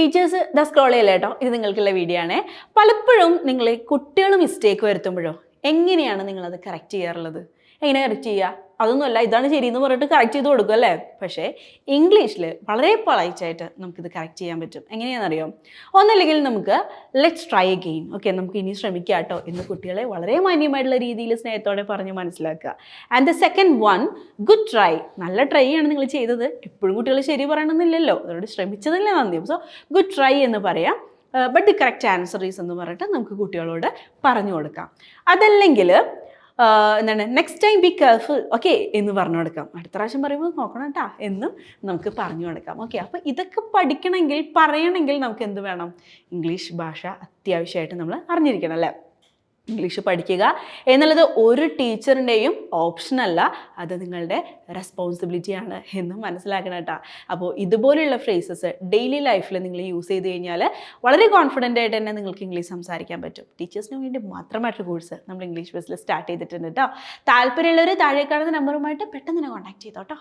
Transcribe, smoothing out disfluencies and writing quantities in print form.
Teachers the scroll ചെയ്യല്ലേ കേട്ടോ, ഇത് നിങ്ങൾക്കുള്ള വീഡിയോ ആണ്. പലപ്പോഴും നിങ്ങൾ കുട്ടികൾ മിസ്റ്റേക്ക് വരുത്തുമ്പോഴോ എങ്ങനെയാണ് നിങ്ങളത് കറക്റ്റ് ചെയ്യാറുള്ളത്? എങ്ങനെ കറക്റ്റ് ചെയ്യുക? അതൊന്നുമല്ല, ഇതാണ് ശരി എന്ന് പറഞ്ഞിട്ട് കറക്റ്റ് ചെയ്ത് കൊടുക്കും അല്ലേ? പക്ഷേ ഇംഗ്ലീഷിൽ വളരെ പൊളൈറ്റായിട്ട് നമുക്കിത് കറക്റ്റ് ചെയ്യാൻ പറ്റും. എങ്ങനെയാണെന്നറിയോ? ഒന്നല്ലെങ്കിൽ നമുക്ക് ലെറ്റ്സ് ട്രൈ അഗെയിൻ, ഓക്കെ നമുക്ക് ഇനി ശ്രമിക്കാം കേട്ടോ എന്ന് കുട്ടികളെ വളരെ മാന്യമായിട്ടുള്ള രീതിയിൽ സ്നേഹത്തോടെ പറഞ്ഞ് മനസ്സിലാക്കുക. And the second one, good try. നല്ല ട്രൈ ആണ് നിങ്ങൾ ചെയ്തത്. എപ്പോഴും കുട്ടികൾ ശരി പറയണമെന്നില്ലല്ലോ, അതോട് ശ്രമിച്ചതല്ലേ നന്ദി. സോ ഗുഡ് ട്രൈ എന്ന് പറയാം. But the correct answer is എന്ന് പറഞ്ഞിട്ട് നമുക്ക് കുട്ടികളോട് പറഞ്ഞു കൊടുക്കാം. അതല്ലെങ്കിൽ എന്താണ്, next time be careful okay എന്ന് പറഞ്ഞു കൊടുക്കാം. അടുത്ത പ്രാവശ്യം പറയുമ്പോൾ നോക്കണം കേട്ടാ എന്നും നമുക്ക് പറഞ്ഞു കൊടുക്കാം. ഓക്കെ, അപ്പോൾ ഇതൊക്കെ പഠിക്കണമെങ്കിൽ പറയണമെങ്കിൽ നമുക്ക് എന്ത് വേണം? ഇംഗ്ലീഷ് ഭാഷ അത്യാവശ്യമായിട്ട് നമ്മൾ അറിഞ്ഞിരിക്കണം അല്ലേ? ഇംഗ്ലീഷ് പഠിക്കുക എന്നുള്ളത് ഒരു ടീച്ചറിൻ്റെയും ഓപ്ഷനല്ല, അത് നിങ്ങളുടെ റെസ്പോൺസിബിലിറ്റിയാണ് എന്ന് മനസ്സിലാക്കണം കേട്ടോ. അപ്പോൾ ഇതുപോലെയുള്ള ഫ്രേസസ് ഡെയിലി ലൈഫിൽ നിങ്ങൾ യൂസ് ചെയ്ത് കഴിഞ്ഞാൽ വളരെ കോൺഫിഡൻ്റ് ആയിട്ട് തന്നെ നിങ്ങൾക്ക് ഇംഗ്ലീഷ് സംസാരിക്കാൻ പറ്റും. ടീച്ചേഴ്സിന് വേണ്ടി മാത്രമായിട്ടൊരു കോഴ്സ് നമ്മൾ ഇംഗ്ലീഷ് ബസ്സിൽ സ്റ്റാർട്ട് ചെയ്തിട്ടുണ്ട് കേട്ടോ. താല്പര്യമുള്ളവർ താഴെ കാണുന്ന നമ്പറുമായിട്ട് പെട്ടെന്ന് തന്നെ കോൺടാക്ട് ചെയ്തോ കേട്ടോ.